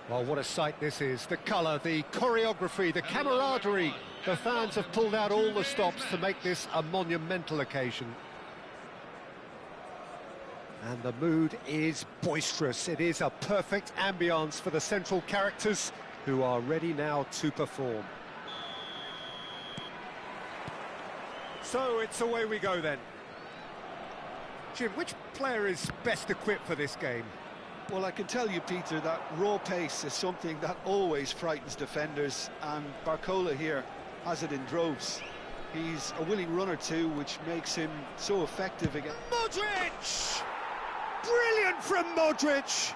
Well, what a sight this is. The colour, the choreography, the camaraderie. The fans have pulled out all the stops to make this a monumental occasion. And the mood is boisterous. It is a perfect ambience for the central characters who are ready now to perform. So it's away we go then. Jim, which player is best equipped for this game? Well, I can tell you, Peter, that raw pace is something that always frightens defenders, and Barcola here has it in droves. He's a willing runner too, which makes him so effective again. Modric! Brilliant from Modric!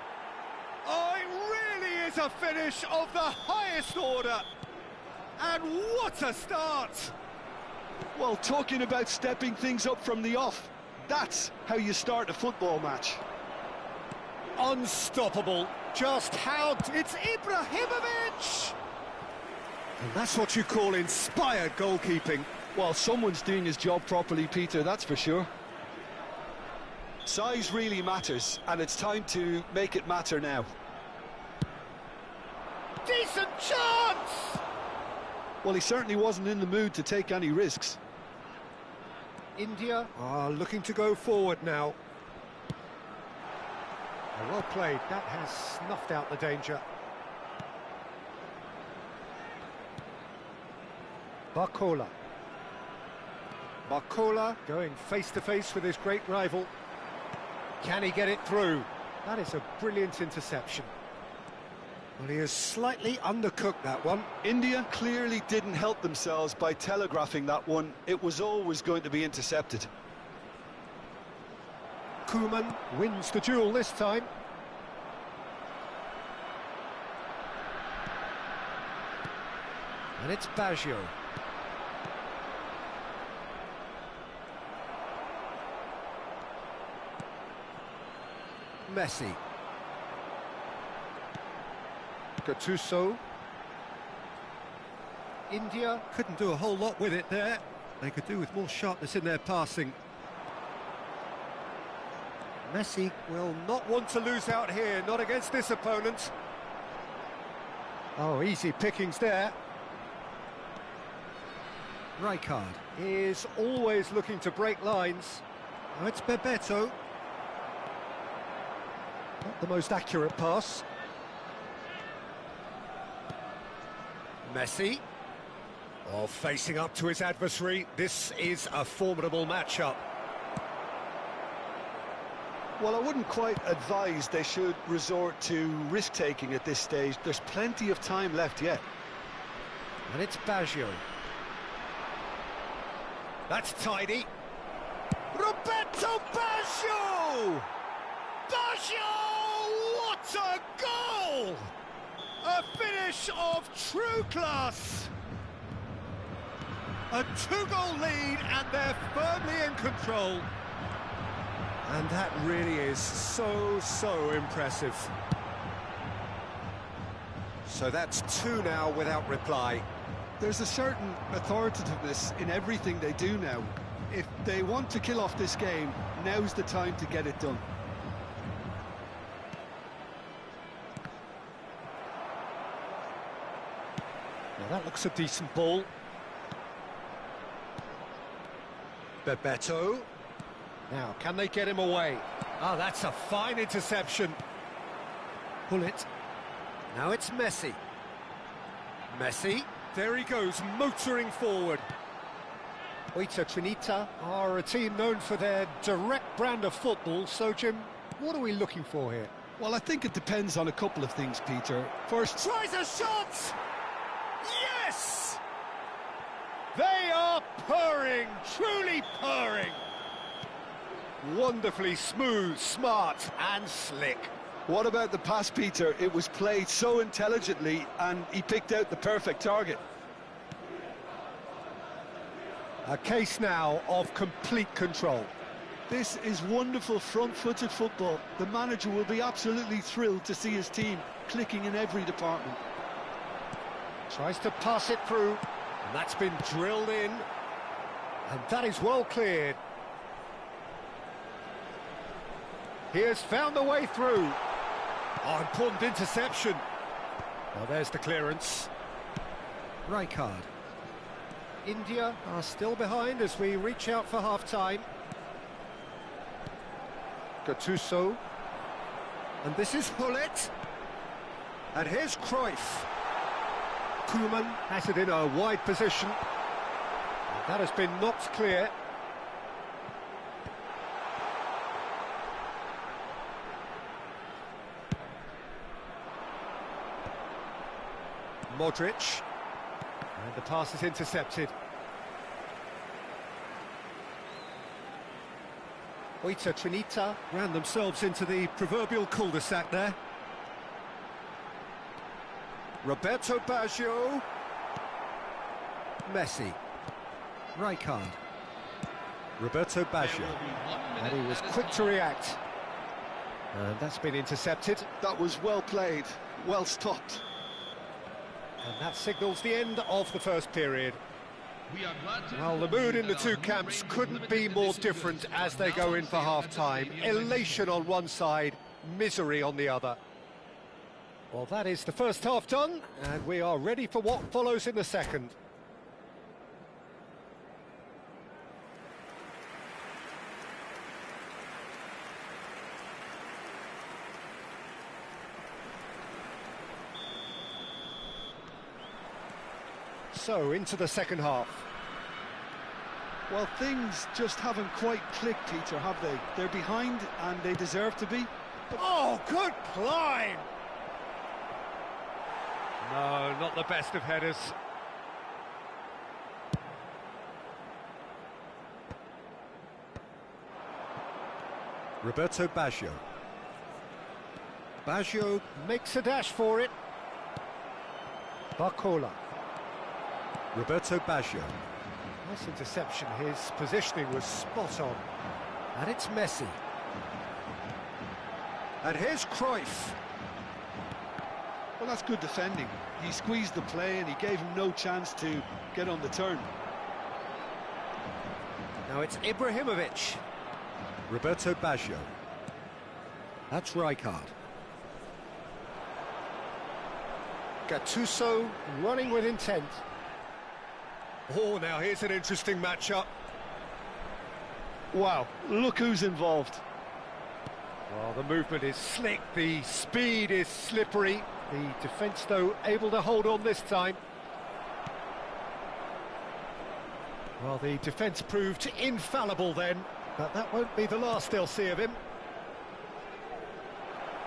Oh, it really is a finish of the highest order. And what a start! Well, talking about stepping things up from the off, that's how you start a football match. Unstoppable. Just how... It's Ibrahimovic! And that's what you call inspired goalkeeping. Well, someone's doing his job properly, Peter, that's for sure. Size really matters, and it's time to make it matter now. Decent chance! Well, he certainly wasn't in the mood to take any risks. India are looking to go forward now. Well played, that has snuffed out the danger. Barcola. Barcola going face-to-face with his great rival. Can he get it through? That is a brilliant interception. Well, he has slightly undercooked that one. India clearly didn't help themselves by telegraphing that one. It was always going to be intercepted. Koeman wins the duel this time. And it's Baggio. Messi. Gattuso. India couldn't do a whole lot with it there. They could do with more sharpness in their passing. Messi will not want to lose out here, not against this opponent. Oh, easy pickings there. Rijkaard is always looking to break lines. Now it's Bebeto. Not the most accurate pass. Messi. Oh, facing up to his adversary. This is a formidable matchup. Well, I wouldn't quite advise they should resort to risk-taking at this stage. There's plenty of time left yet. And it's Baggio. That's tidy. Roberto Baggio! Baggio! What a goal! A finish of true class! A two-goal lead, and they're firmly in control. And that really is so impressive. So that's two now without reply. There's a certain authoritativeness in everything they do now. If they want to kill off this game, now's the time to get it done. Now that looks a decent ball. Bebeto. Now, can they get him away? Ah, that's a fine interception. Pull it. Now it's Messi. Messi. There he goes, motoring forward. Oita Trinita are a team known for their direct brand of football, so Jim, what are we looking for here? Well, I think it depends on a couple of things, Peter. First, Tries a shot! Yes! They are purring, truly purring. Wonderfully smooth, smart and slick. what about the pass, Peter? It was played so intelligently and he picked out the perfect target. A case now of complete control. This is wonderful front-footed football. The manager will be absolutely thrilled to see his team clicking in every department. Tries to pass it through, and that's been drilled in. And that is well cleared. He has found the way through. Oh, important interception. Well, there's the clearance. Rijkaard. India are still behind as we reach out for half-time. Gattuso. And this is Hullet. And here's Cruyff. Koeman has it in a wide position. And that has been knocked clear. Modric. And the pass is intercepted. Oita Trinita ran themselves into the proverbial cul-de-sac there. Roberto Baggio. Messi. Rijkaard. Roberto Baggio. And he was quick to react. And that's been intercepted. That was well played, well stopped. And that signals the end of the first period. Well, the mood in the two camps couldn't be more different as they go in for half-time. Elation on one side, misery on the other. Well, that is the first half done, and we are ready for what follows in the second. So, into the second half. Well, things just haven't quite clicked, Peter, have they? They're behind and they deserve to be. Oh, good climb! No, not the best of headers. Roberto Baggio. Baggio makes a dash for it. Barcola. Roberto Baggio. Nice interception, his positioning was spot on. And it's Messi. And here's Cruyff. Well, that's good defending. He squeezed the play and he gave him no chance to get on the turn. Now it's Ibrahimovic. Roberto Baggio. That's Rijkaard. Gattuso running with intent. Oh, now here's an interesting matchup. Wow, look who's involved. Well, the movement is slick, the speed is slippery. The defence, though, able to hold on this time. Well, the defence proved infallible then, but that won't be the last they'll see of him.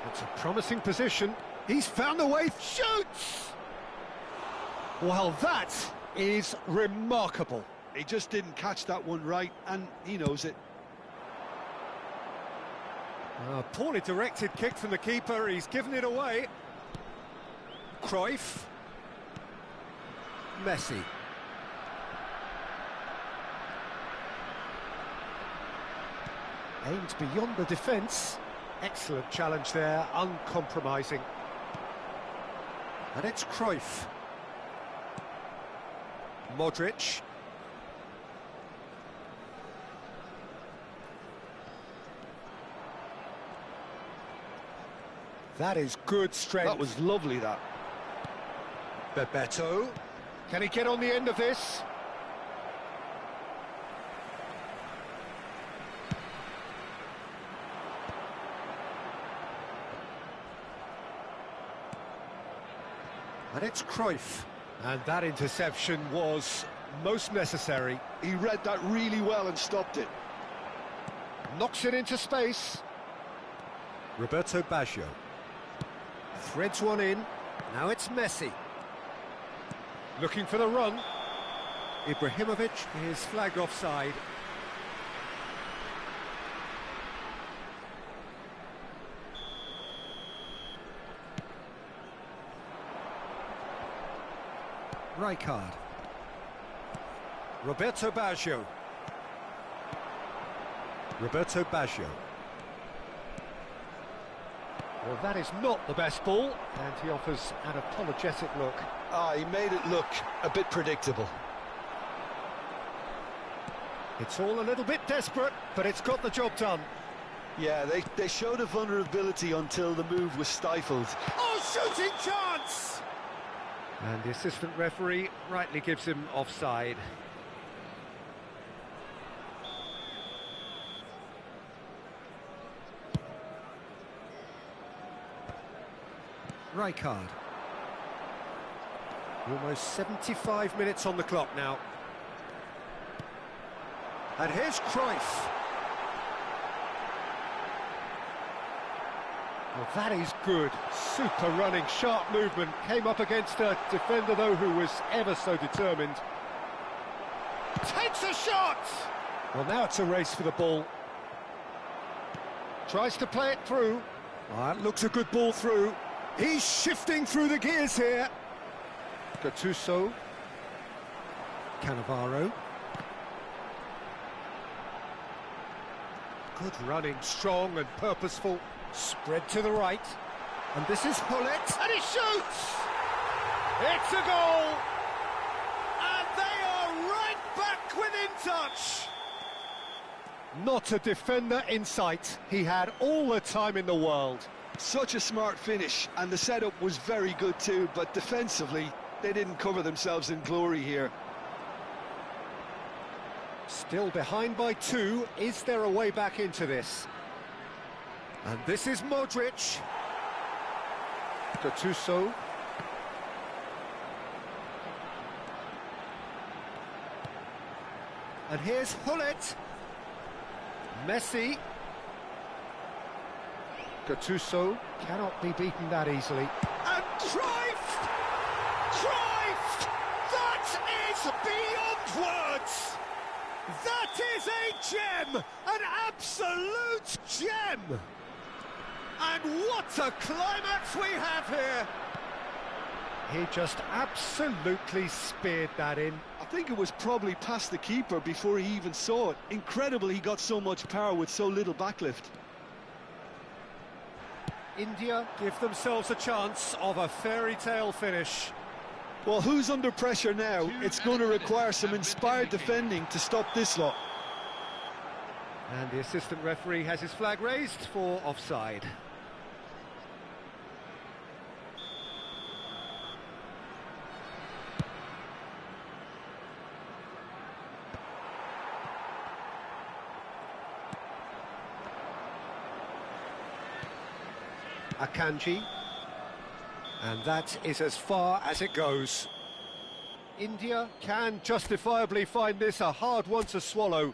It's a promising position. He's found the way, shoots! Well, that is remarkable. He just didn't catch that one right, and he knows it. A poorly directed kick from the keeper, he's given it away. Cruyff. Messi. Aimed beyond the defence. Excellent challenge there, uncompromising. And it's Cruyff. Modric. That is good strength. That was lovely, that. Bebeto. Can he get on the end of this? And it's Cruyff. And that interception was Most necessary. He read that really well and stopped it. Knocks it into space. Roberto Baggio. Threads one in. Now it's Messi. Looking for the run. Ibrahimovic is flagged offside. Rijkaard. Roberto Baggio. Roberto Baggio. Well, that is not the best ball, and he offers an apologetic look. He made it look a bit predictable. It's all a little bit desperate, but it's got the job done. Yeah, they showed a vulnerability until the move was stifled. Oh, shooting chance! And the assistant referee rightly gives him offside. Rijkaard. Almost 75 minutes on the clock now. And here's Cruyff. Well, that is good. Super running, sharp movement. Came up against a defender, though, who was ever so determined. Takes a shot! Well, now it's a race for the ball. Tries to play it through. That looks a good ball through. He's shifting through the gears here. Gattuso. Cannavaro. Good running, strong and purposeful. Spread to the right. And this is Hullet. And he shoots! It's a goal! And they are right back within touch! Not a defender in sight. He had all the time in the world. Such a smart finish, and the setup was very good too, but defensively, they didn't cover themselves in glory here. Still behind by 2. Is there a way back into this? And this is Modric. Gattuso. And here's Hullet. Messi. Gattuso cannot be beaten that easily. And Cruyff! Cruyff! That is beyond words! That is a gem! An absolute gem! And what a climax we have here! He just absolutely speared that in. I think it was probably past the keeper before he even saw it. Incredible he got so much power with so little backlift. India give themselves a chance of a fairy tale finish. Well, who's under pressure now? It's going to require some inspired defending to stop this lot. And the assistant referee has his flag raised for offside. Akanji, and that is as far as it goes. India can justifiably find this a hard one to swallow.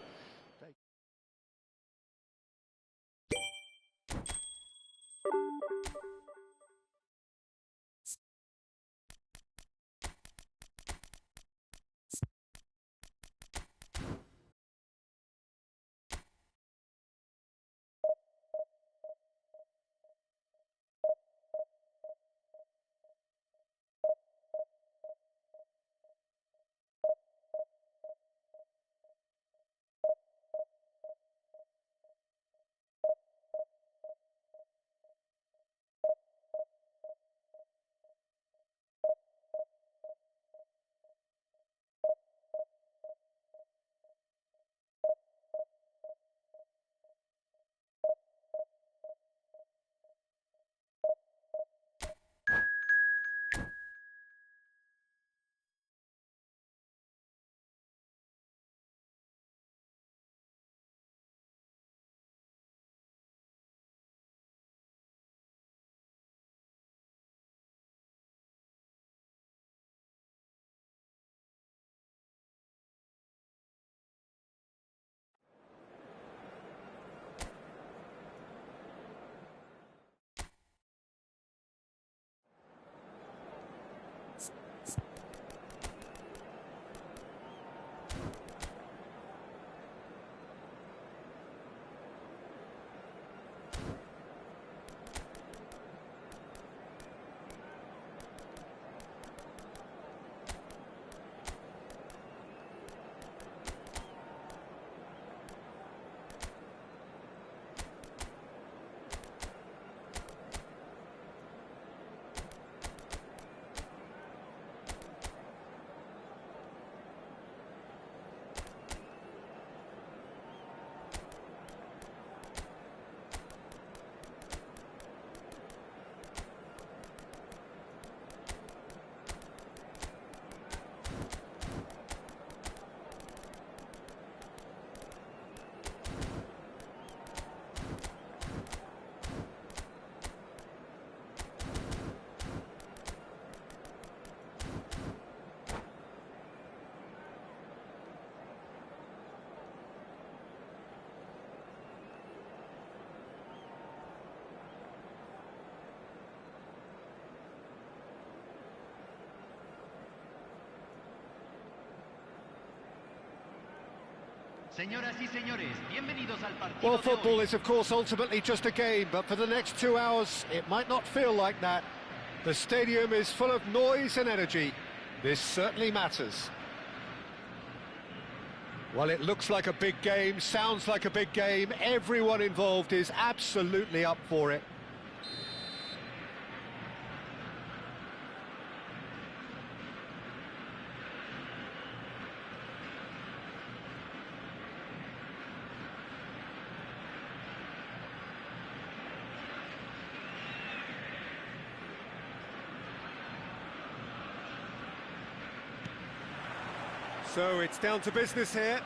Well, football is, of course, ultimately just a game, but for the next 2 hours, it might not feel like that. The stadium is full of noise and energy. This certainly matters. Well, it looks like a big game, sounds like a big game. Everyone involved is absolutely up for it. So it's down to business here.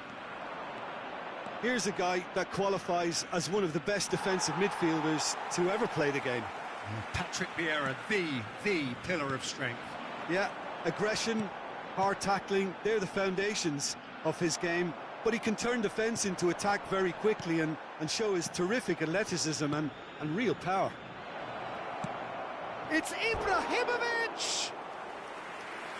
Here's a guy that qualifies as one of the best defensive midfielders to ever play the game. Patrick Vieira, the pillar of strength. Yeah, aggression, hard tackling, they're the foundations of his game. But he can turn defence into attack very quickly and show his terrific athleticism and real power. It's Ibrahimovic!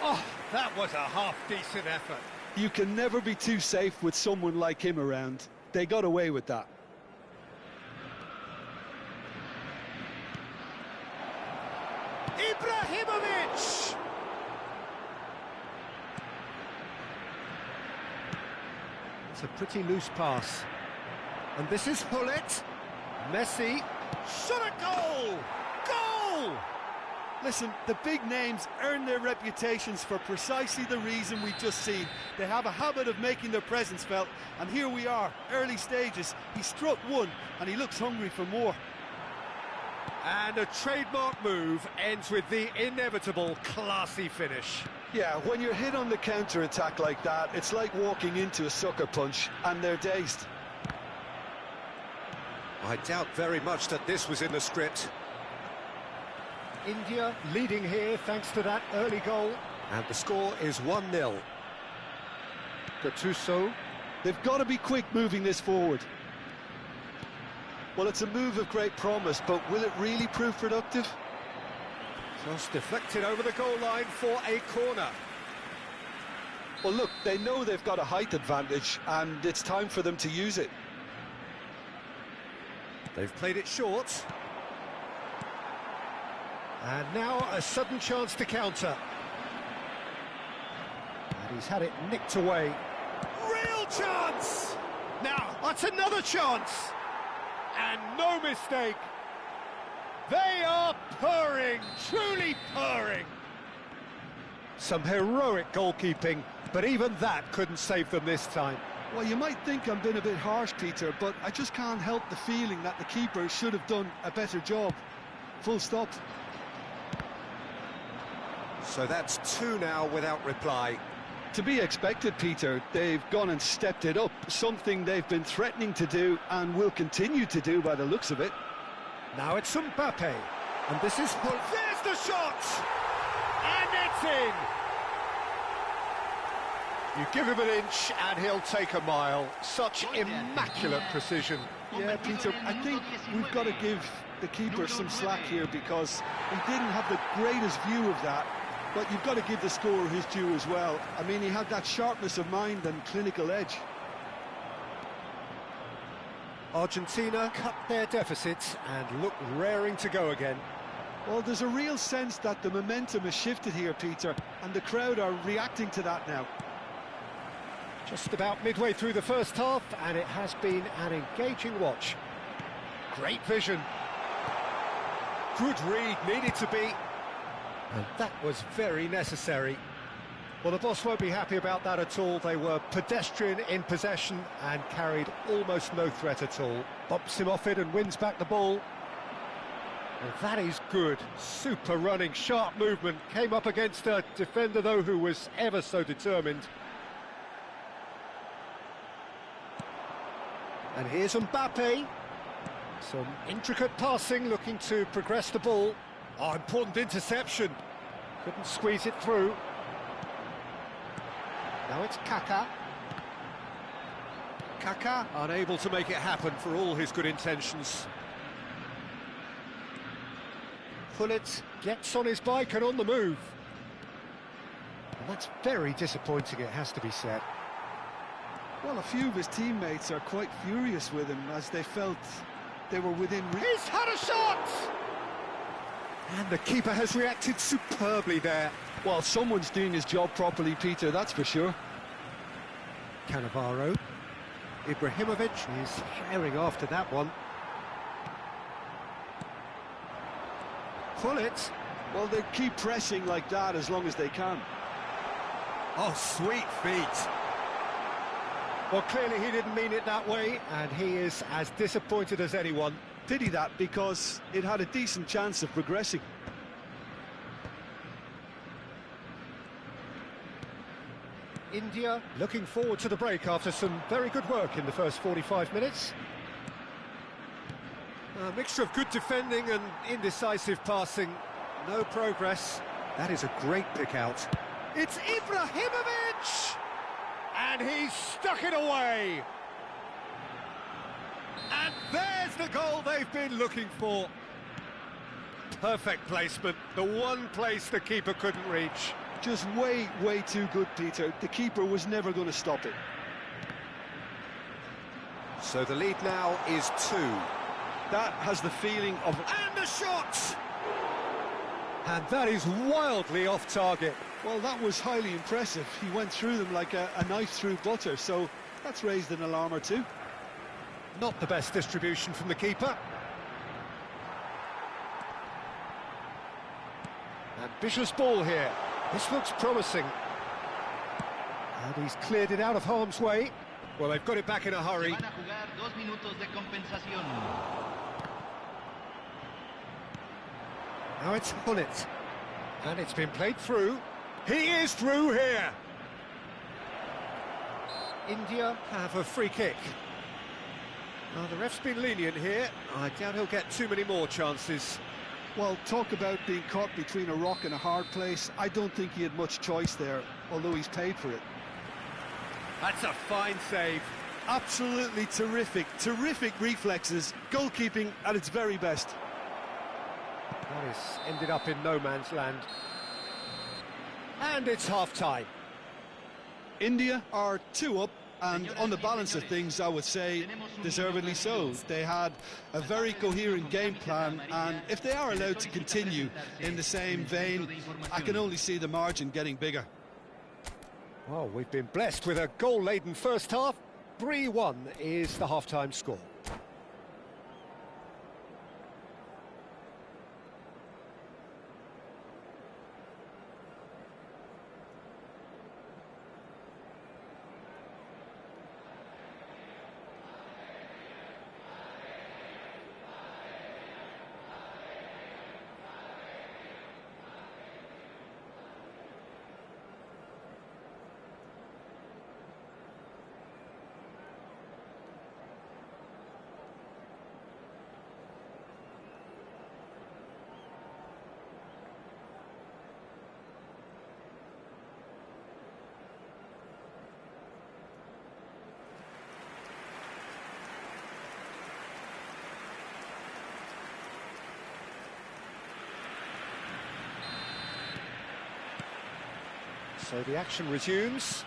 Oh, that was a half-decent effort. You can never be too safe with someone like him around. They got away with that. Ibrahimovic! It's a pretty loose pass. And this is Hullet. Messi. Shot a goal! Goal! Listen, the big names earn their reputations for precisely the reason we've just seen. They have a habit of making their presence felt, and here we are, early stages. He struck one, and he looks hungry for more. And a trademark move ends with the inevitable classy finish. Yeah, when you're hit on the counter-attack like that, it's like walking into a sucker punch, and they're dazed. I doubt very much that this was in the script. India leading here thanks to that early goal. And the score is 1-0. Gattuso. They've got to be quick moving this forward. Well, it's a move of great promise, but will it really prove productive? Just deflected over the goal line for a corner. Well, look, they know they've got a height advantage, and it's time for them to use it. They've played it short. And now a sudden chance to counter. And he's had it nicked away. Real chance! Now, that's another chance! And no mistake. They are purring, truly purring. Some heroic goalkeeping, but even that couldn't save them this time. Well, you might think I'm being a bit harsh, Peter, but I just can't help the feeling that the keeper should have done a better job. Full stop. So that's 2 now without reply. To be expected, Peter. They've gone and stepped it up, something they've been threatening to do and will continue to do by the looks of it. Now it's Mbappe, and this is... There's the shot! And it's in! You give him an inch and he'll take a mile. Such immaculate precision. Yeah, Peter, I think we've got to give the keeper some slack here because he didn't have the greatest view of that. But you've got to give the scorer his due as well. I mean, he had that sharpness of mind and clinical edge. Argentina cut their deficit and look raring to go again. Well, there's a real sense that the momentum has shifted here, Peter, and the crowd are reacting to that now. Just about midway through the first half, and it has been an engaging watch. Great vision. Good read, needed to be. And that was very necessary. Well, the boss won't be happy about that at all. They were pedestrian in possession and carried almost no threat at all. Bops him off it and wins back the ball. And that is good. Super running, sharp movement. Came up against a defender, though, who was ever so determined. And here's Mbappe. Some intricate passing, looking to progress the ball. Oh, important interception. Couldn't squeeze it through. Now it's Kaká. Kaká unable to make it happen for all his good intentions. Hullet gets on his bike and on the move. And that's very disappointing, it has to be said. Well, a few of his teammates are quite furious with him as they felt they were within reach. He's had a shot! And the keeper has reacted superbly there. Well, someone's doing his job properly, Peter, that's for sure. Cannavaro. Ibrahimovic is herring after that one. Pullet. Well, they keep pressing like that as long as they can. Oh, sweet feet. Well, clearly he didn't mean it that way, and he is as disappointed as anyone. Pity that, because it had a decent chance of progressing. India looking forward to the break after some very good work in the first 45 minutes. A mixture of good defending and indecisive passing. No progress. That is a great pick out. It's Ibrahimovic! And he's stuck it away! And there's the goal they've been looking for. Perfect placement, the one place the keeper couldn't reach. Just way, way too good, Peter. The keeper was never going to stop it. So the lead now is 2. That has the feeling of... And the shot! And that is wildly off target. Well, that was highly impressive. He went through them like a knife through butter, so that's raised an alarm or two. Not the best distribution from the keeper. Ambitious ball here. This looks promising. And he's cleared it out of harm's way. Well, they've got it back in a hurry. Now it's Pullet. And it's been played through. He is through here. India have a free kick. Well, the ref's been lenient here. I doubt he'll get too many more chances. Well, talk about being caught between a rock and a hard place. I don't think he had much choice there, although he's paid for it. That's a fine save. Absolutely terrific. Terrific reflexes. Goalkeeping at its very best. That is ended up in no man's land. And it's half-time. India are 2 up, and on the balance of things, I would say deservedly so. They had a very coherent game plan, and if they are allowed to continue in the same vein, I can only see the margin getting bigger. Well, we've been blessed with a goal-laden first half. 3-1 is the half-time score. So the action resumes.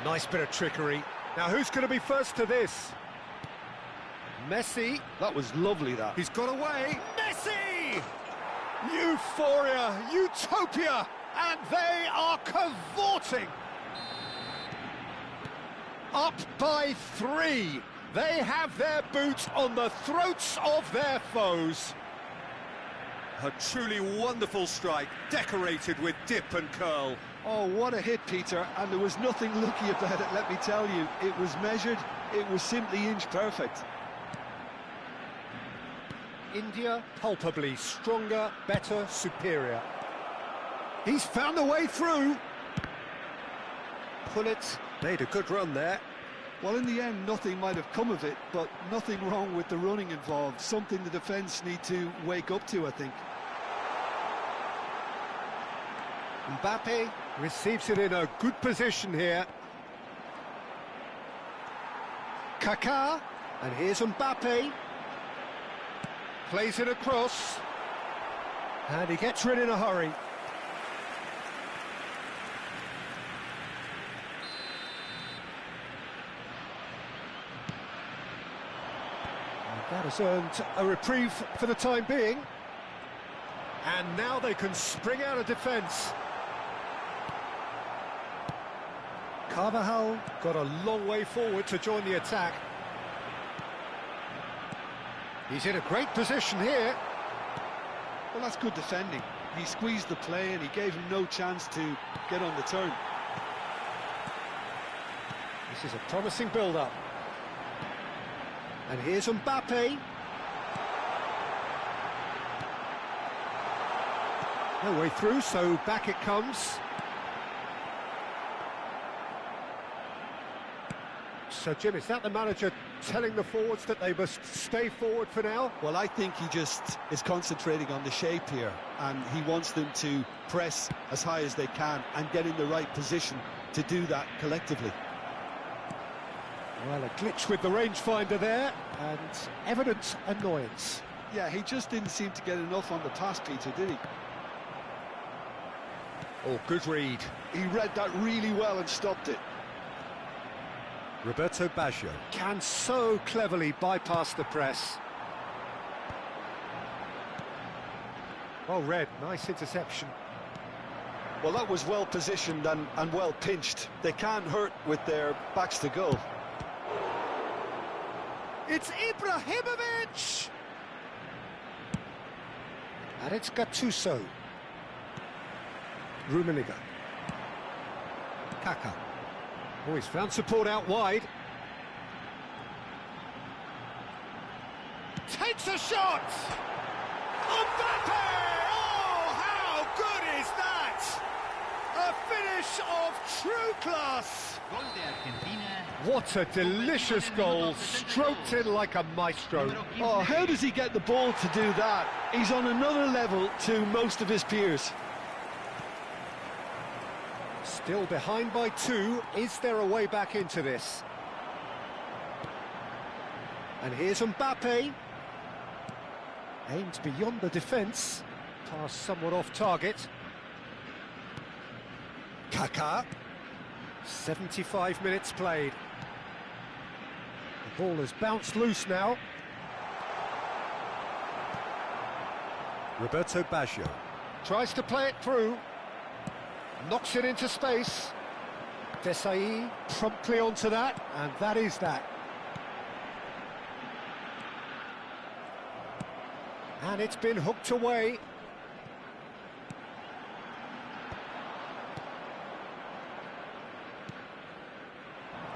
Nice bit of trickery. Now who's going to be first to this? Messi. That was lovely, that. He's got away. Messi! Euphoria, utopia, and they are cavorting. Up by 3. They have their boots on the throats of their foes. A truly wonderful strike, decorated with dip and curl. Oh, what a hit, Peter, and there was nothing lucky about it, let me tell you. It was measured, it was simply inch perfect. India palpably stronger, better, superior. He's found a way through. Pullet made a good run there. Well, in the end, nothing might have come of it, but nothing wrong with the running involved. Something the defence need to wake up to, I think. Mbappe receives it in a good position here. Kaká, and here's Mbappe. Plays it across. And he gets rid in a hurry. That has earned a reprieve for the time being. And now they can spring out of defence. Carvajal got a long way forward to join the attack. He's in a great position here. Well, that's good defending. He squeezed the play and he gave him no chance to get on the turn. This is a promising build-up. And here's Mbappe. No way through, so back it comes. So, Jim, is that the manager telling the forwards that they must stay forward for now? Well, I think he just is concentrating on the shape here, and he wants them to press as high as they can and get in the right position to do that collectively. Well, a glitch with the rangefinder there, and evident annoyance. Yeah, he just didn't seem to get enough on the pass, Peter, did he? Oh, good read. He read that really well and stopped it. Roberto Baggio can so cleverly bypass the press. Well read, nice interception. Well, that was well positioned and well pinched. They can't hurt with their backs to goal. It's Ibrahimovic! And it's Gattuso. Rummenigge. Kaká. Oh, he's found support out wide. Takes a shot! Mbappe! Oh, how good is that? A finish of true class! What a delicious goal, stroked in like a maestro. Oh, how does he get the ball to do that? He's on another level to most of his peers. Still behind by 2. Is there a way back into this? And here's Mbappe. Aimed beyond the defence. Pass somewhat off target. Kaká. 75 minutes played. The ball has bounced loose now. Roberto Baggio tries to play it through. Knocks it into space. Desailly promptly onto that, and that is that. And it's been hooked away.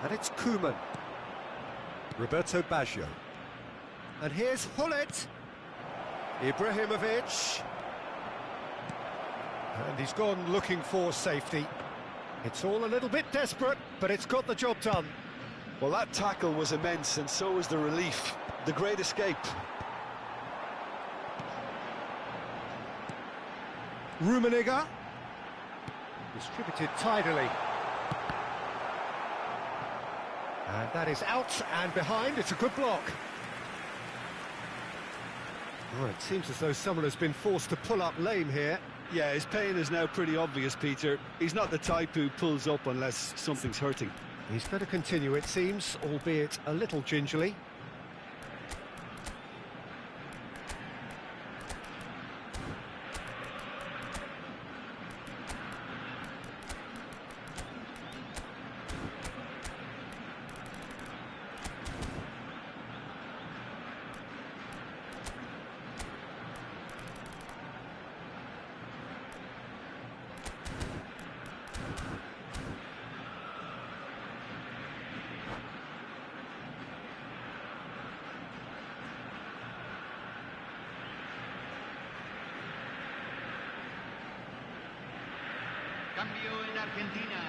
And it's Koeman. Roberto Baggio. And here's Hullet. Ibrahimovic. And he's gone looking for safety. It's all a little bit desperate, but it's got the job done. Well, that tackle was immense, and so was the relief. The great escape. Rummenigge. Distributed tidily. And that is out and behind. It's a good block. Oh, it seems as though someone has been forced to pull up lame here. Yeah, his pain is now pretty obvious, Peter. He's not the type who pulls up unless something's hurting. He's going to continue, it seems, albeit a little gingerly. Cambio en Argentina.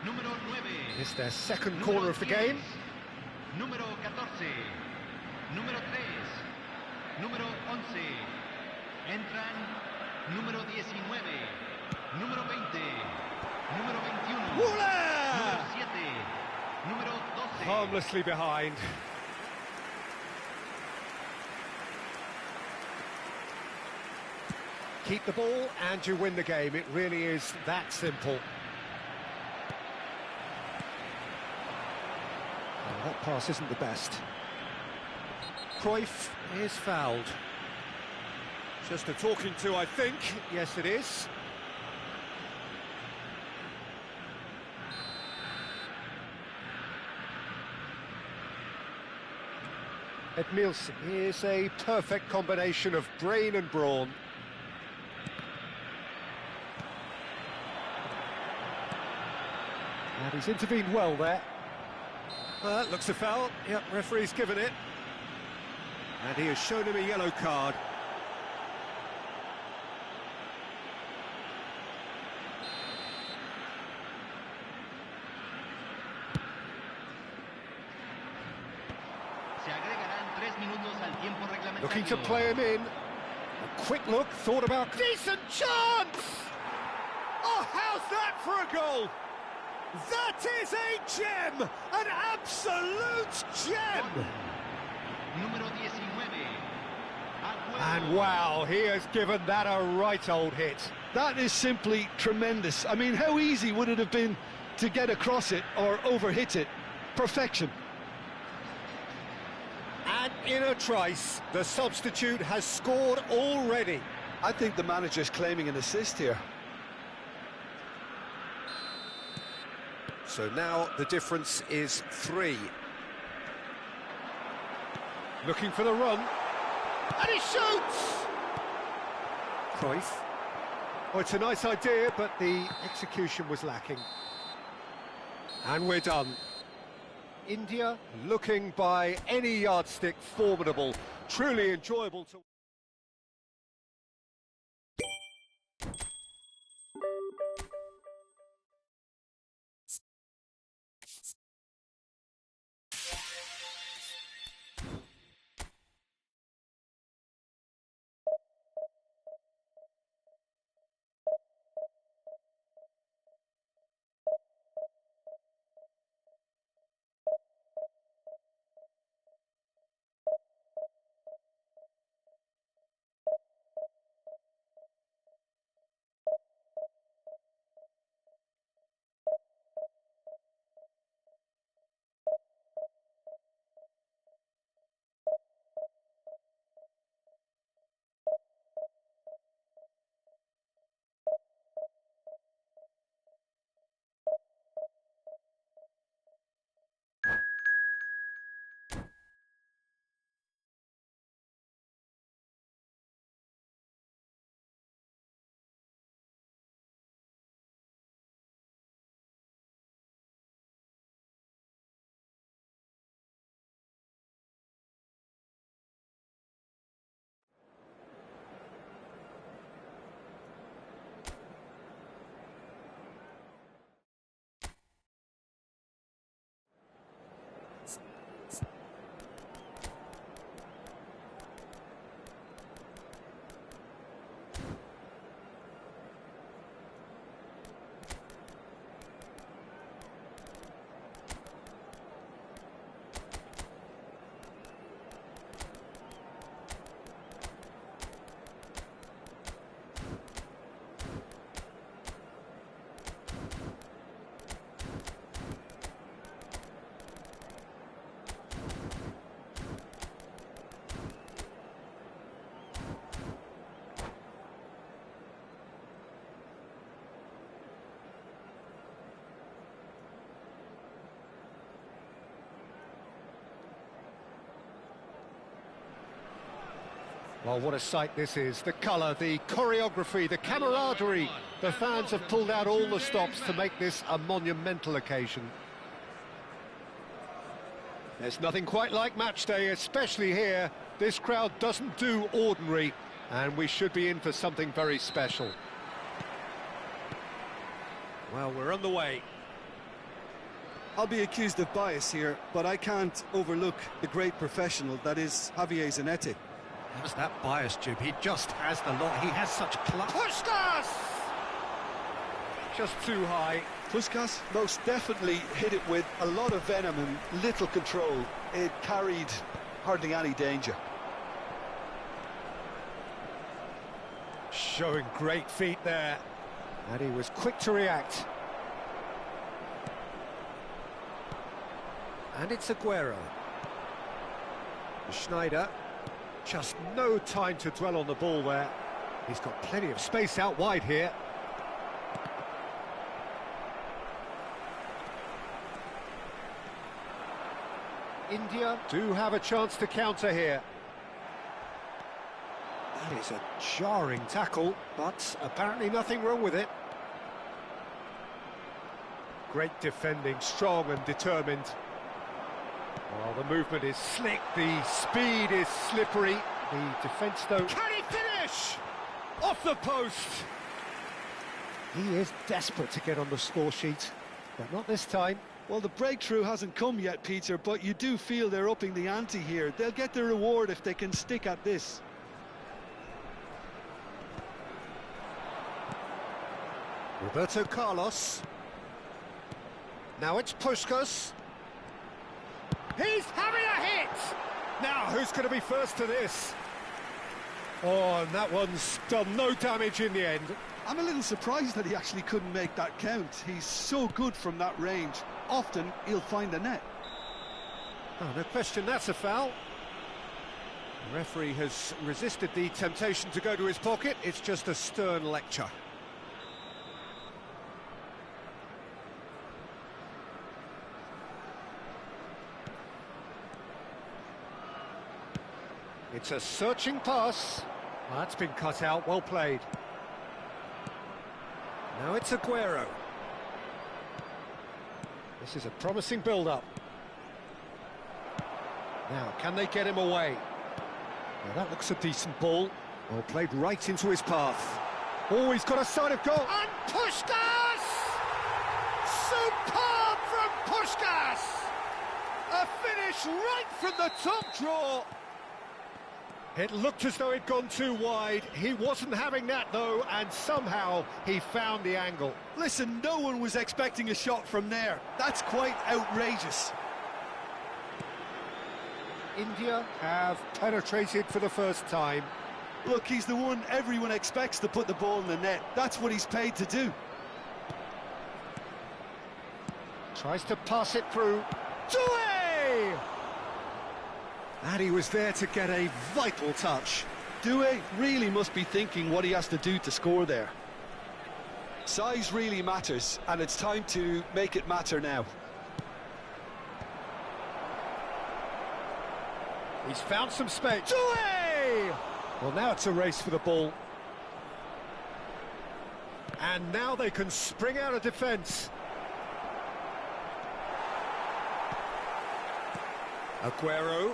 Número 9. It's their second corner of the game. Número 14. Número 3. Número 11. Entran número 19. Número 20. Número 21. Número 7. Número 12. Harmlessly behind. Keep the ball and you win the game. It really is that simple. Oh, that pass isn't the best. Cruyff is fouled. Just a talking to, I think. Yes, it is. Edmilson is a perfect combination of brain and brawn. And he's intervened well there. That looks a foul. Yep, referee's given it. And he has shown him a yellow card. Looking to play him in. A quick look, thought about... Decent chance! Oh, how's that for a goal? That is a gem! An absolute gem! And wow, he has given that a right old hit. That is simply tremendous. I mean, how easy would it have been to get across it or overhit it? Perfection. And in a trice, the substitute has scored already. I think the manager's claiming an assist here. So now the difference is 3. Looking for the run. And he shoots! Cruyff. Oh, it's a nice idea, but the execution was lacking. And we're done. India looking by any yardstick formidable, truly enjoyable to... Well, what a sight this is. The colour, the choreography, the camaraderie. The fans have pulled out all the stops to make this a monumental occasion. There's nothing quite like match day, especially here. This crowd doesn't do ordinary, and we should be in for something very special. Well, we're on the way. I'll be accused of bias here, but I can't overlook the great professional that is Javier Zanetti. How's that bias, Jib? He just has the lot. He has such class. Puskas! Just too high. Puskas most definitely hit it with a lot of venom and little control. It carried hardly any danger. Showing great feet there. And he was quick to react. And it's Aguero. Schneider, just no time to dwell on the ball there. He's got plenty of space out wide here. India do have a chance to counter here. That is a jarring tackle, but apparently nothing wrong with it. Great defending, strong and determined. Well, the movement is slick, the speed is slippery. The defence, though... Can he finish? Off the post! He is desperate to get on the score sheet, but not this time. Well, the breakthrough hasn't come yet, Peter, but you do feel they're upping the ante here. They'll get the reward if they can stick at this. Roberto Carlos. Now it's Puskás. He's having a hit! Now, who's going to be first to this? Oh, and that one's done no damage in the end. I'm a little surprised that he actually couldn't make that count. He's so good from that range. Often, he'll find the net. Oh, no question, that's a foul. The referee has resisted the temptation to go to his pocket. It's just a stern lecture. It's a searching pass. Well, that's been cut out, well played. Now it's Aguero. This is a promising build-up. Now, can they get him away? Now, that looks a decent ball. Well, played right into his path. Oh, he's got a side of goal. And Puskás! Superb from Puskás! A finish right from the top draw. It looked as though he'd gone too wide. He wasn't having that, though, and somehow he found the angle. Listen, no one was expecting a shot from there. That's quite outrageous. India have penetrated for the first time. Look, he's the one everyone expects to put the ball in the net. That's what he's paid to do. Tries to pass it through. Doué! And he was there to get a vital touch. Doué really must be thinking what he has to do to score there. Size really matters, and it's time to make it matter now. He's found some space. Doué! Well, now it's a race for the ball. And now they can spring out of defence. Aguero.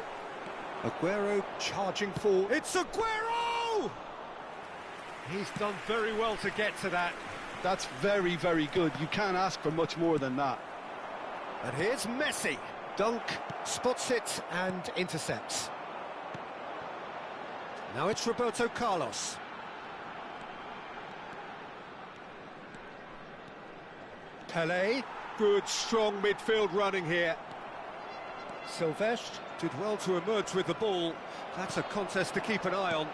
Aguero charging forward. It's Aguero! He's done very well to get to that. That's very, very good. You can't ask for much more than that. And here's Messi. Dunk, spots it and intercepts. Now it's Roberto Carlos. Pelé, good strong midfield running here. Silvestre did well to emerge with the ball. That's a contest to keep an eye on.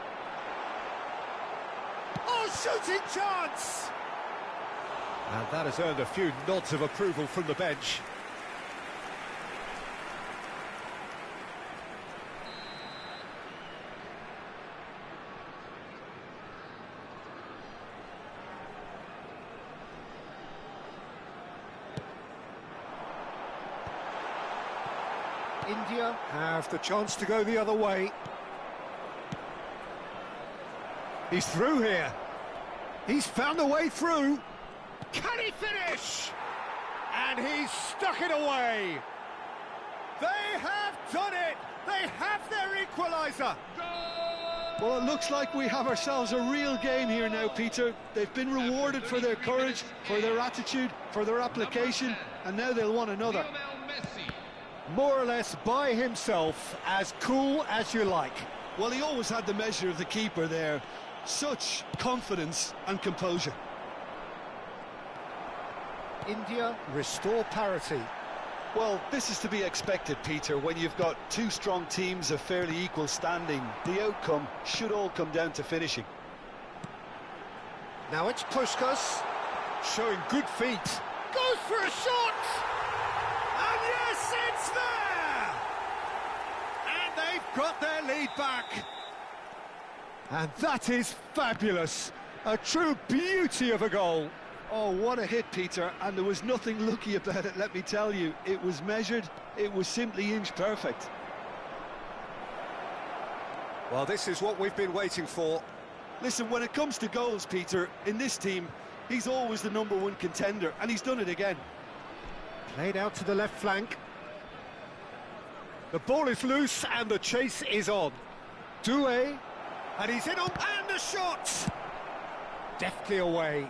Oh, shooting chance! And that has earned a few nods of approval from the bench. India have the chance to go the other way. He's through here. He's found a way through. Can he finish? And he's stuck it away. They have done it. They have their equaliser. Well, it looks like we have ourselves a real game here now, Peter. They've been rewarded for their courage, for their attitude, for their application, and now they'll want another. More or less by himself, as cool as you like. Well, he always had the measure of the keeper there. Such confidence and composure. India restore parity. Well, this is to be expected, Peter, when you've got two strong teams of fairly equal standing. The outcome should all come down to finishing. Now it's Puskás, showing good feet. Goes for a shot! And yes, it's there! And they've got their lead back. And that is fabulous. A true beauty of a goal. Oh, what a hit, Peter, and there was nothing lucky about it, let me tell you. It was measured, it was simply inch perfect. Well, this is what we've been waiting for. Listen, when it comes to goals, Peter, in this team, he's always the #1 contender, and he's done it again. Played out to the left flank. The ball is loose and the chase is on. Doué, and he's in on, and the shot! Deftly away.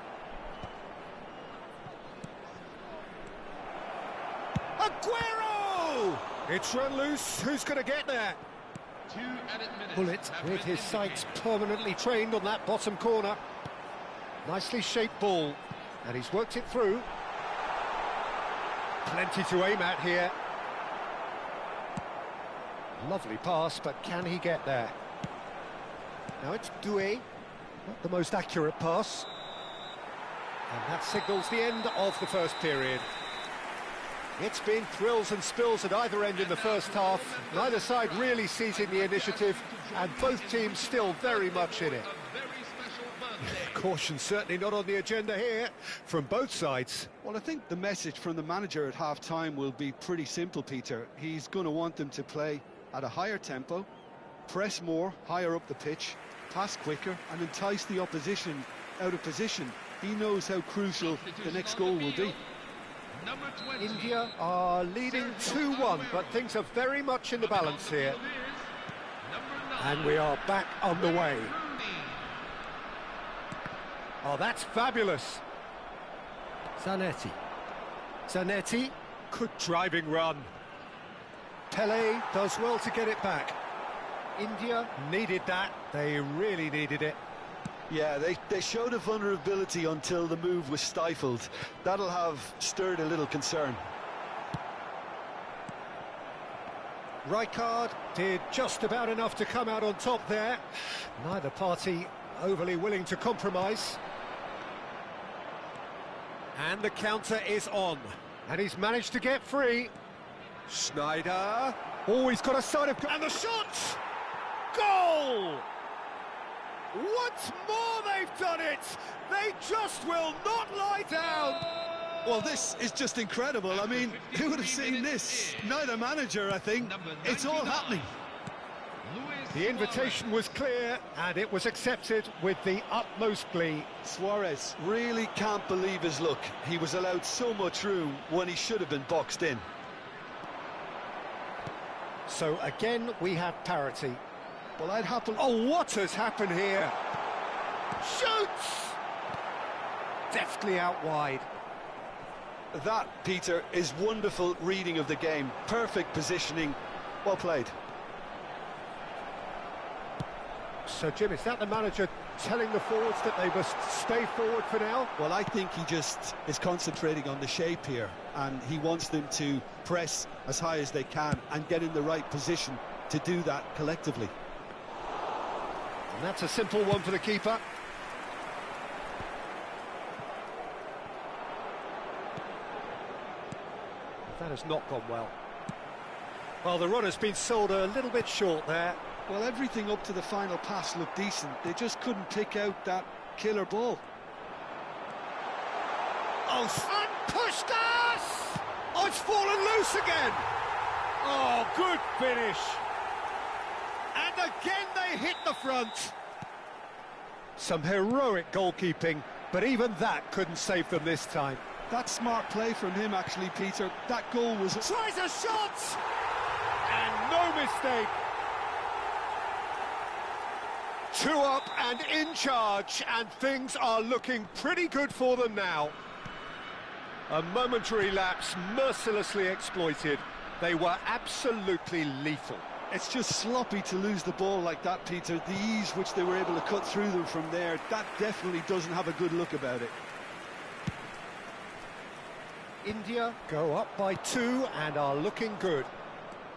Aguero! It's run loose, who's going to get there? 2 added minutes. Bullet with his sights permanently trained on that bottom corner. Nicely shaped ball, and he's worked it through. Plenty to aim at here. Lovely pass, but can he get there? Now it's Doué, not the most accurate pass. And that signals the end of the first period. It's been thrills and spills at either end in the first half. Neither side really seizing the initiative, and both teams still very much in it. Caution certainly not on the agenda here from both sides. Well, I think the message from the manager at half-time will be pretty simple, Peter. He's going to want them to play at a higher tempo, press more, higher up the pitch, pass quicker, and entice the opposition out of position. He knows how crucial the next goal will be. India are leading 2-1, but things are very much in the balance here. And we are back on the way. Oh, that's fabulous. Zanetti. Zanetti, good driving run. Pele does well to get it back. India needed that. They really needed it. Yeah, they showed a vulnerability until the move was stifled. That'll have stirred a little concern. Rijkaard did just about enough to come out on top there. Neither party overly willing to compromise. And the counter is on. And he's managed to get free. Schneider. Oh, he's got a side of... And the shot! Goal! Once more they've done it! They just will not lie down! Well, this is just incredible. I mean, who would have seen this? Neither manager, I think. It's all happening. The invitation was clear, and it was accepted with the utmost glee. Suarez really can't believe his luck. He was allowed so much room when he should have been boxed in. So again, we have parity. Well, I'd happily... Oh, what has happened here? Shoots! Deftly out wide. That, Peter, is wonderful reading of the game. Perfect positioning. Well played. So, Jim, is that the manager telling the forwards that they must stay forward for now? Well, I think he just is concentrating on the shape here, and he wants them to press as high as they can and get in the right position to do that collectively. And that's a simple one for the keeper. That has not gone well. Well, the run has been sold a little bit short there. Well, everything up to the final pass looked decent. They just couldn't pick out that killer ball. Oh, and pushed us! Oh, it's fallen loose again! Oh, good finish. And again they hit the front. Some heroic goalkeeping, but even that couldn't save them this time. That's smart play from him, actually, Peter. That goal was... Tries a shot! And no mistake. 2 up and in charge, and things are looking pretty good for them now. A momentary lapse mercilessly exploited. They were absolutely lethal. It's just sloppy to lose the ball like that, Peter. The ease which they were able to cut through them from there, that definitely doesn't have a good look about it. India go up by 2 and are looking good.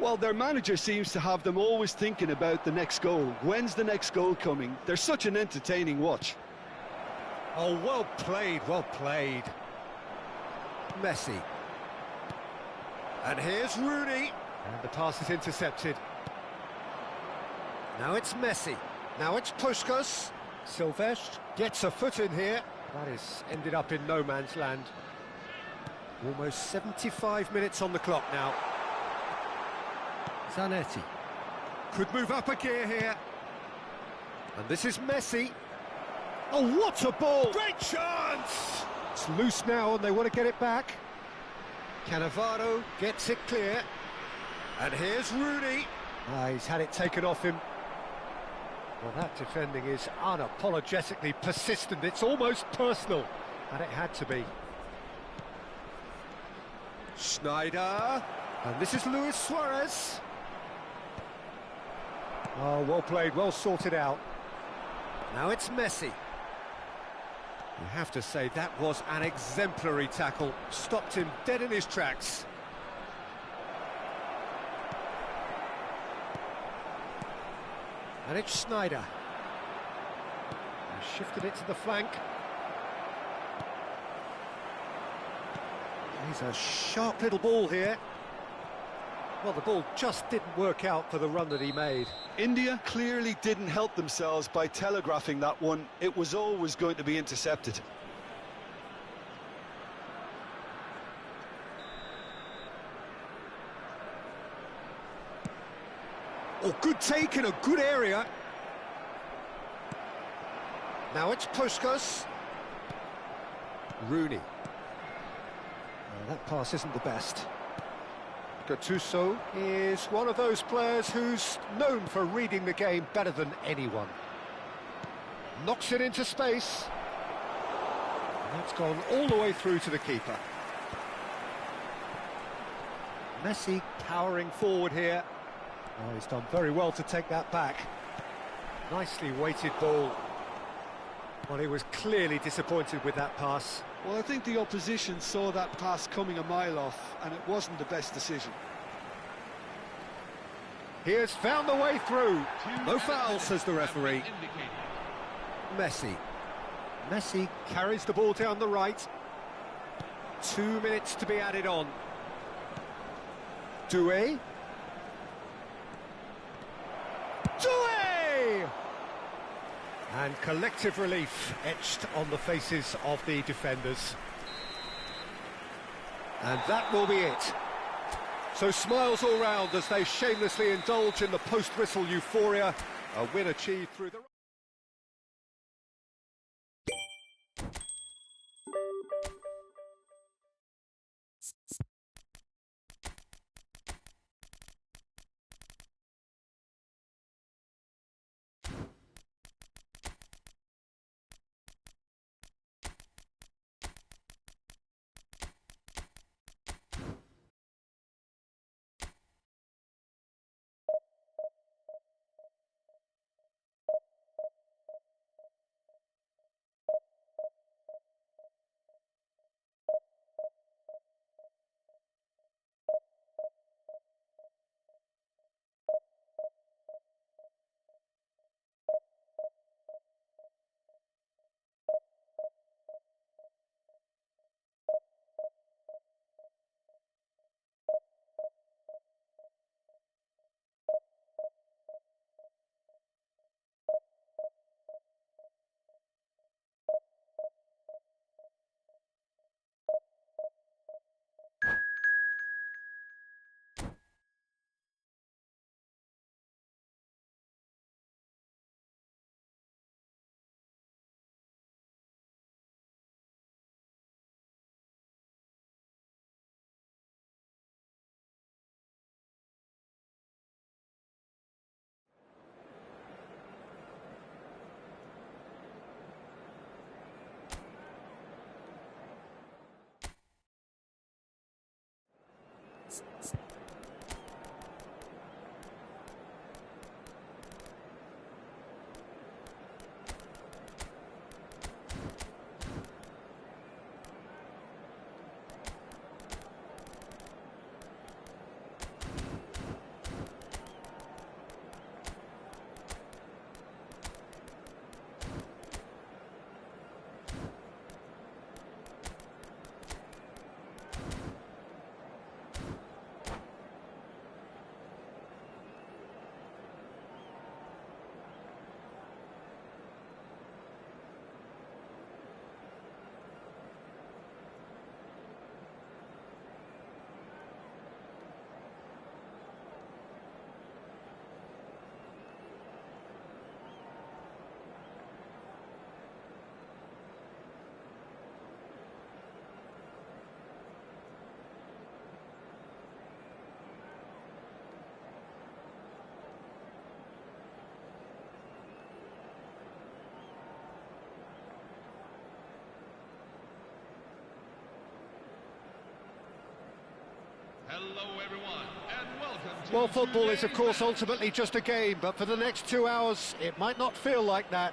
Well, their manager seems to have them always thinking about the next goal. When's the next goal coming? They're such an entertaining watch. Oh, well played, well played. Messi. And here's Rooney. And the pass is intercepted. Now it's Messi. Now it's Puskás. Silvestre gets a foot in here. That is ended up in no man's land. Almost 75 minutes on the clock now. Zanetti. Could move up a gear here. And this is Messi. Oh, what a ball! Great chance! It's loose now and they want to get it back. Cannavaro gets it clear. And here's Rooney. He's had it taken off him. Well, that defending is unapologetically persistent. It's almost personal. And it had to be. Schneider. And this is Luis Suarez. Oh, well played, well sorted out. Now it's Messi. You have to say that was an exemplary tackle. Stopped him dead in his tracks. And it's Schneider. He shifted it to the flank. He's a sharp little ball here. Well, the ball just didn't work out for the run that he made. India clearly didn't help themselves by telegraphing that one. It was always going to be intercepted. Oh, good take in a good area. Now it's Puskás. Rooney. That pass isn't the best. Gattuso is one of those players who's known for reading the game better than anyone. Knocks it into space. And that's gone all the way through to the keeper. Messi powering forward here. Oh, he's done very well to take that back. Nicely weighted ball. Well, he was clearly disappointed with that pass. Well, I think the opposition saw that pass coming a mile off, and it wasn't the best decision. He has found the way through. No foul, says the referee. Messi. Messi carries the ball down the right. 2 minutes to be added on. Doué. Doué! And collective relief etched on the faces of the defenders. And that will be it. So smiles all round as they shamelessly indulge in the post-whistle euphoria. A win achieved through the... Hello everyone, and welcome to Well, football is, of today's course, match. ultimately just a game, but for the next 2 hours, it might not feel like that.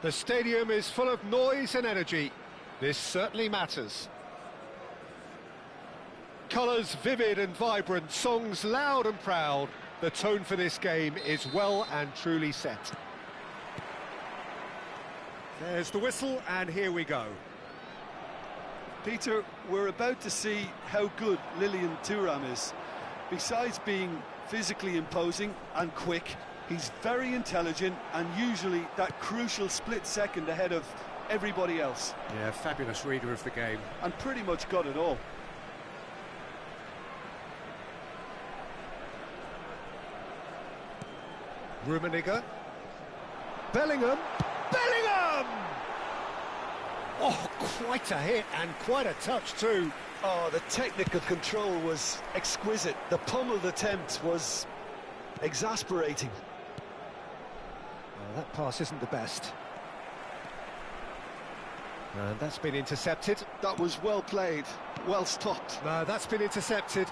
The stadium is full of noise and energy. This certainly matters. Colours vivid and vibrant, songs loud and proud. The tone for this game is well and truly set. There's the whistle, and here we go. Peter, we're about to see how good Lilian Thuram is. Besides being physically imposing and quick, he's very intelligent and usually that crucial split second ahead of everybody else. Yeah, fabulous reader of the game. And pretty much got it all. Rummenigge. Bellingham. Bellingham! Oh, quite a hit and quite a touch too. Oh, the technical control was exquisite. The pummeled attempt was exasperating. Well, that pass isn't the best. And that's been intercepted. That was well played, well stopped. No, that's been intercepted.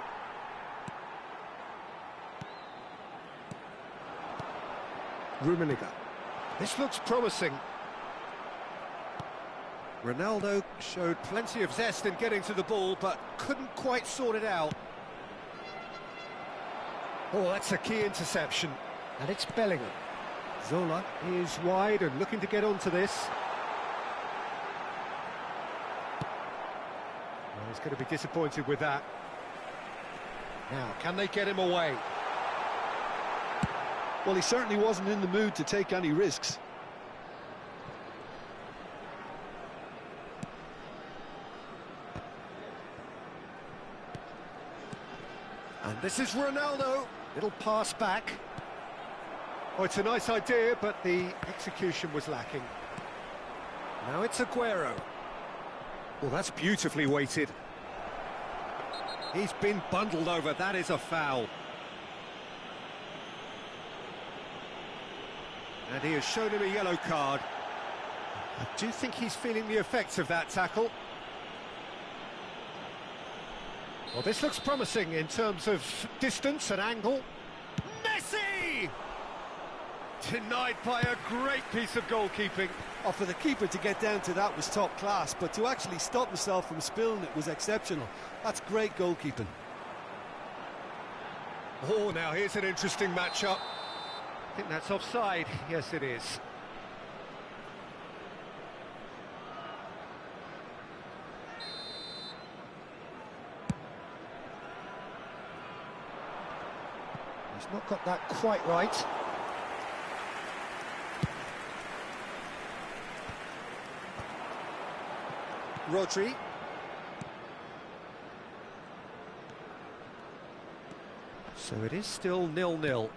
Rummenigge. This looks promising. Ronaldo showed plenty of zest in getting to the ball, but couldn't quite sort it out. Oh, that's a key interception. And it's Bellingham. Zola is wide and looking to get onto this. Well, he's going to be disappointed with that. Now, can they get him away? Well, he certainly wasn't in the mood to take any risks. And this is Ronaldo. Little pass back. Oh, it's a nice idea, but the execution was lacking. Now it's Aguero. Well, that's beautifully weighted. He's been bundled over. That is a foul. And he has shown him a yellow card. I do think he's feeling the effects of that tackle. Well, this looks promising in terms of distance and angle. Messi! Denied by a great piece of goalkeeping. Oh, for the keeper to get down to that was top class, but to actually stop himself from spilling it was exceptional. That's great goalkeeping. Oh, now here's an interesting matchup. I think that's offside. Yes, it is. He's not got that quite right. Rodri. So it is still 0-0.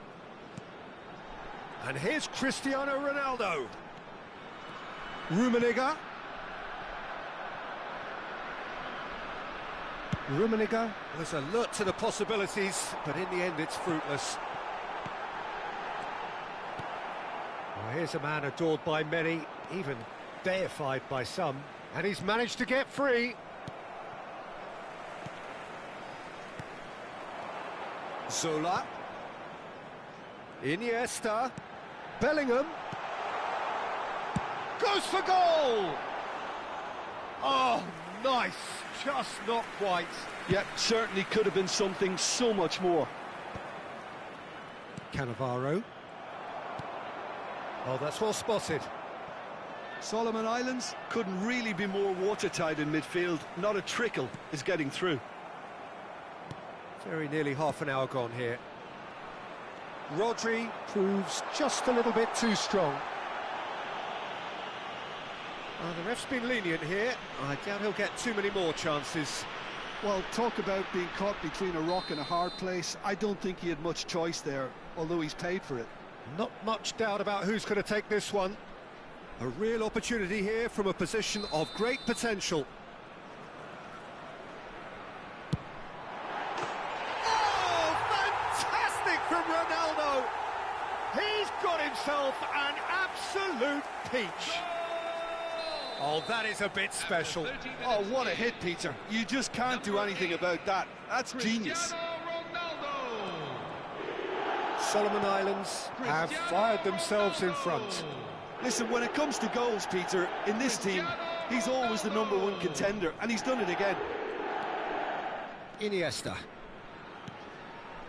And here's Cristiano Ronaldo. Rummenigge. Rummenigge was alert to the possibilities, but in the end it's fruitless. Well, here's a man adored by many, even deified by some, and he's managed to get free. Zola. Iniesta. Bellingham. Goes for goal! Oh, nice. Just not quite. Yep, certainly could have been something so much more. Cannavaro. Oh, that's well spotted. Solomon Islands couldn't really be more watertight in midfield. Not a trickle is getting through. Very nearly half an hour gone here. Rodri proves just a little bit too strong. The ref's been lenient here. I doubt he'll get too many more chances. Well, talk about being caught between a rock and a hard place. I don't think he had much choice there, although he's paid for it. Not much doubt about who's going to take this one. A real opportunity here from a position of great potential. Oh, fantastic from Ronaldo! He's got himself an absolute peach. Oh, that is a bit special. Oh, what a hit, Peter. You just can't do anything about that. That's genius. Solomon Islands have fired themselves in front. Listen, when it comes to goals, Peter, in this team, he's always the #1 contender, and he's done it again. Iniesta.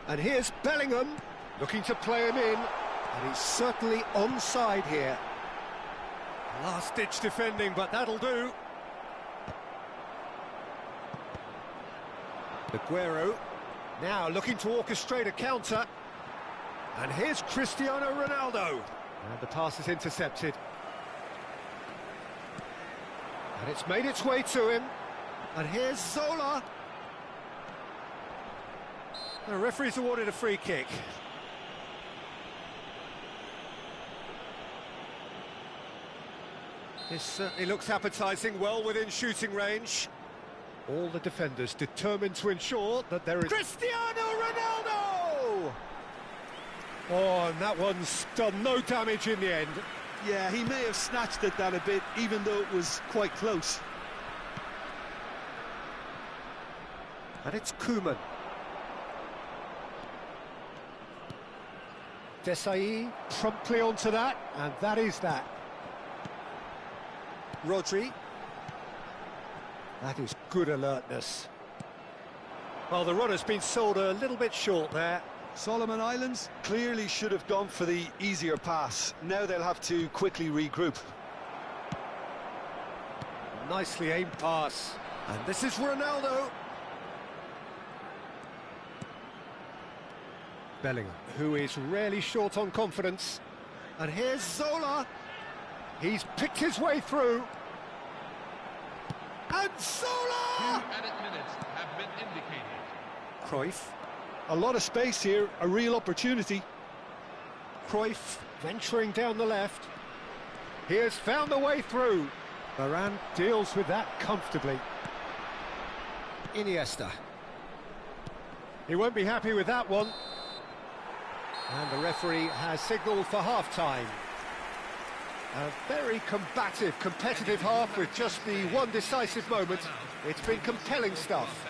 And here's Bellingham, looking to play him in, and he's certainly onside here. Last-ditch defending, but that'll do. Aguero, now looking to orchestrate a counter. And here's Cristiano Ronaldo. And the pass is intercepted. And it's made its way to him. And here's Zola. The referee's awarded a free kick. This certainly looks appetising, well within shooting range. All the defenders determined to ensure that there is... Cristiano Ronaldo! Oh, and that one's done no damage in the end. Yeah, he may have snatched at that a bit, even though it was quite close. And it's Koeman. Desailly promptly onto that, and that is that. Rodri. That is good alertness. Well, the runner's been sold a little bit short there. Solomon Islands clearly should have gone for the easier pass. Now they'll have to quickly regroup. Nicely aimed pass. And this is Ronaldo. Bellingham, who is rarely short on confidence. And here's Zola. He's picked his way through. And Zola! 2 added minutes have been indicated. Cruyff. A lot of space here, a real opportunity. Cruyff venturing down the left. He has found a way through. Varane deals with that comfortably. Iniesta. He won't be happy with that one. And the referee has signalled for half-time. A very combative, competitive half with just the one decisive moment. It's been compelling stuff.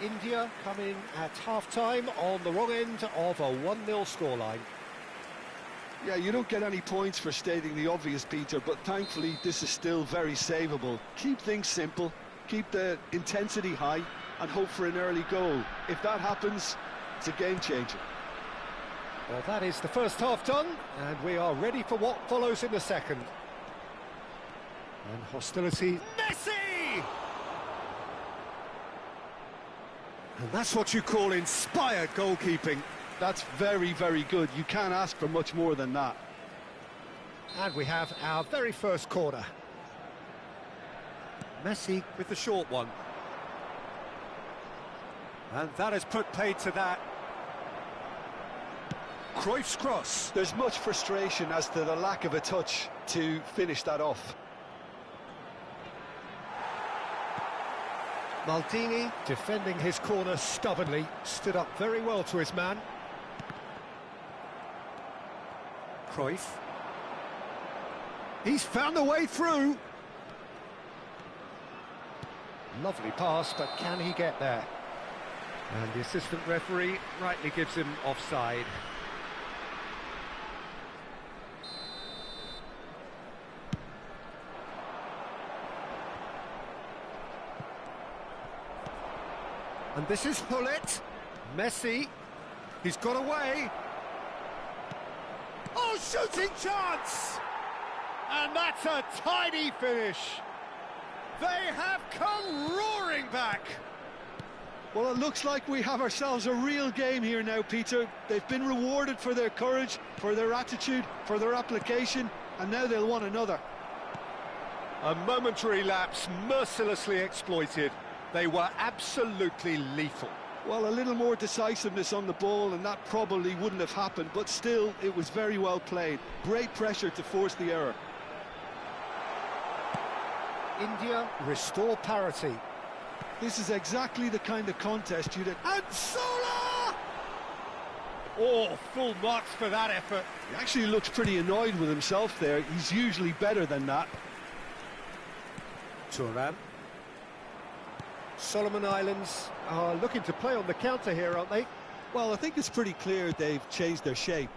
India coming at half-time on the wrong end of a 1-0 scoreline. Yeah, you don't get any points for stating the obvious, Peter, but thankfully this is still very savable. Keep things simple, keep the intensity high, and hope for an early goal. If that happens, it's a game-changer. Well, that is the first half done, and we are ready for what follows in the second. And hostility... Messi! And that's what you call inspired goalkeeping. That's very, very good. You can't ask for much more than that. And we have our very first corner. Messi with the short one. And that has put paid to that. Cruyff's cross. There's much frustration as to the lack of a touch to finish that off. Maldini defending his corner stubbornly, stood up very well to his man. Cruyff. He's found a way through. Lovely pass, but can he get there? And the assistant referee rightly gives him offside. And this is Hullet. Messi. He's got away. Oh, shooting chance! And that's a tidy finish. They have come roaring back. Well, it looks like we have ourselves a real game here now, Peter. They've been rewarded for their courage, for their attitude, for their application, and now they'll want another. A momentary lapse mercilessly exploited. They were absolutely lethal. Well, a little more decisiveness on the ball and that probably wouldn't have happened, but still, it was very well played. Great pressure to force the error. India restore parity. This is exactly the kind of contest you'd... And Zola! Oh, full marks for that effort. He actually looks pretty annoyed with himself there. He's usually better than that. Thuram. Solomon Islands are looking to play on the counter here, aren't they? Well, I think it's pretty clear they've changed their shape,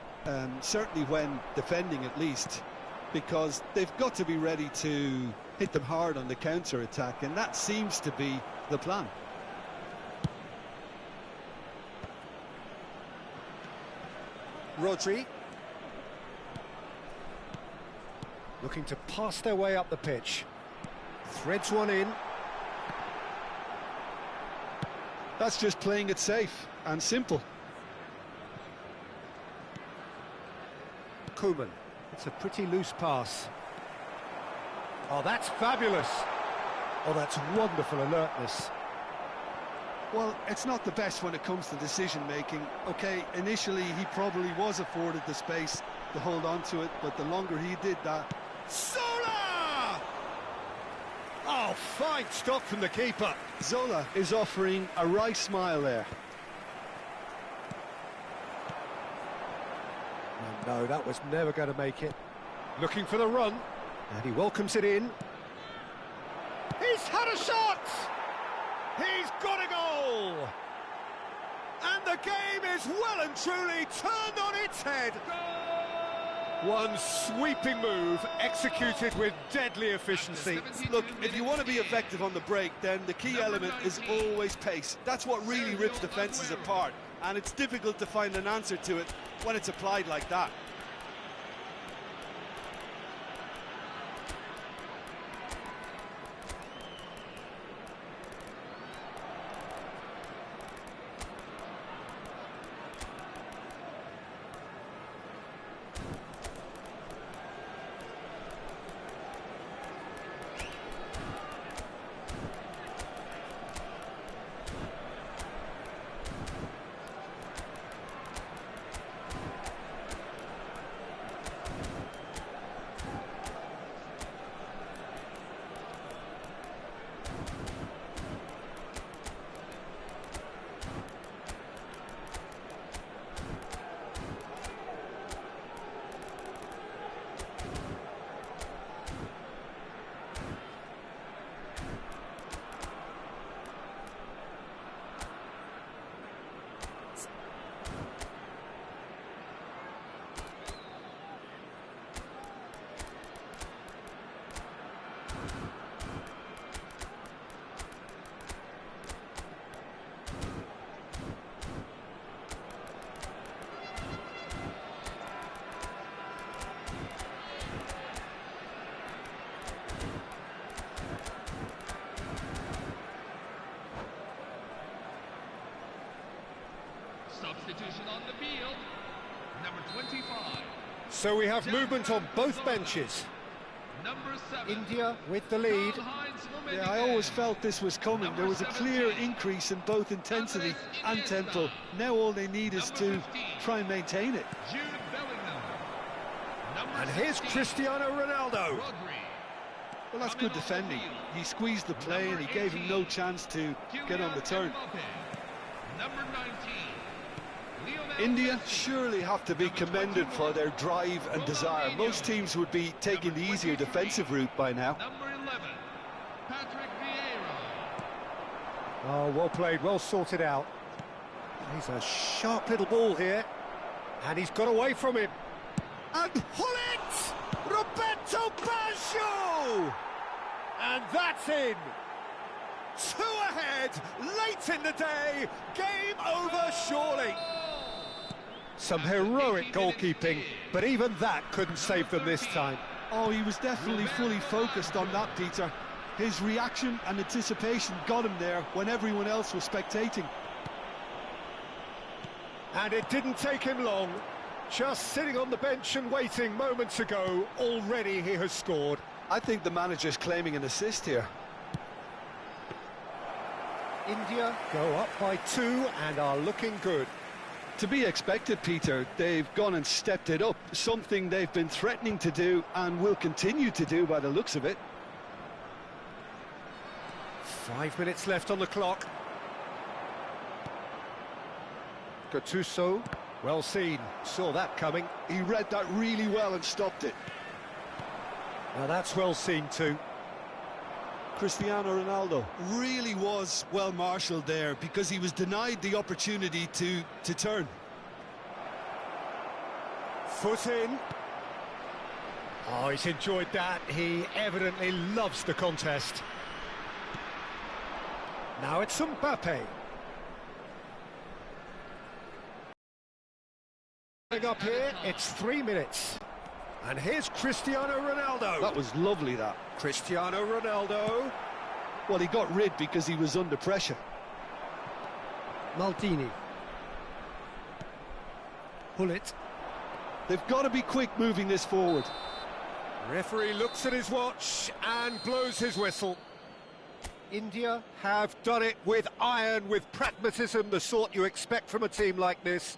certainly when defending at least, because they've got to be ready to hit them hard on the counter-attack, and that seems to be the plan. Rodri. Looking to pass their way up the pitch. Threads one in. That's just playing it safe and simple. Koeman. It's a pretty loose pass. Oh, that's fabulous. Oh, that's wonderful alertness. Well, it's not the best when it comes to decision-making. OK, initially he probably was afforded the space to hold on to it, but the longer he did that... Zola! Oh, fine stop from the keeper. Zola is offering a wry smile there. No, that was never going to make it. Looking for the run, and he welcomes it in. He's had a shot! He's got a goal! And the game is well and truly turned on its head. One sweeping move, executed with deadly efficiency. Look, if you want to be effective on the break, then the key element is always pace. That's what really rips defences apart, and it's difficult to find an answer to it when it's applied like that. Substitution on the field, number 25. So we have movement on both benches. Number 7. India with the lead. Yeah, I always felt this was coming. There was a clear increase in both intensity and tempo. Now all they need is to try and maintain it. Jude Bellingham. And here's Cristiano Ronaldo. Well, that's good defending. He squeezed the play and he gave him no chance to get on the turn. Number 19. India surely have to be commended for their drive and desire. Most teams would be taking the easier defensive route by now. Number 11. Patrick Vieira. Oh, well played, well sorted out. He's a sharp little ball here. And he's got away from him. And Hullet! Roberto Baggio! And that's in! 2 ahead, late in the day, game over surely. Some heroic goalkeeping, but even that couldn't save them this time. Oh, he was definitely fully focused on that, Peter. His reaction and anticipation got him there when everyone else was spectating. And it didn't take him long. Just sitting on the bench and waiting moments ago, already he has scored. I think the manager's claiming an assist here. India go up by 2 and are looking good. To be expected, Peter. They've gone and stepped it up, something they've been threatening to do and will continue to do by the looks of it. 5 minutes left on the clock. Gattuso, well seen, saw that coming. He read that really well and stopped it. Now that's well seen too. Cristiano Ronaldo. Really was well marshalled there, because he was denied the opportunity to turn. Foot in. Oh, he's enjoyed that. He evidently loves the contest. Now it's Mbappe. Up here, it's 3 minutes. And here's Cristiano Ronaldo. That was lovely, that. Cristiano Ronaldo. Well, he got rid because he was under pressure. Maldini. Hullet. They've got to be quick moving this forward. Referee looks at his watch and blows his whistle. India have done it with iron, with pragmatism, the sort you expect from a team like this.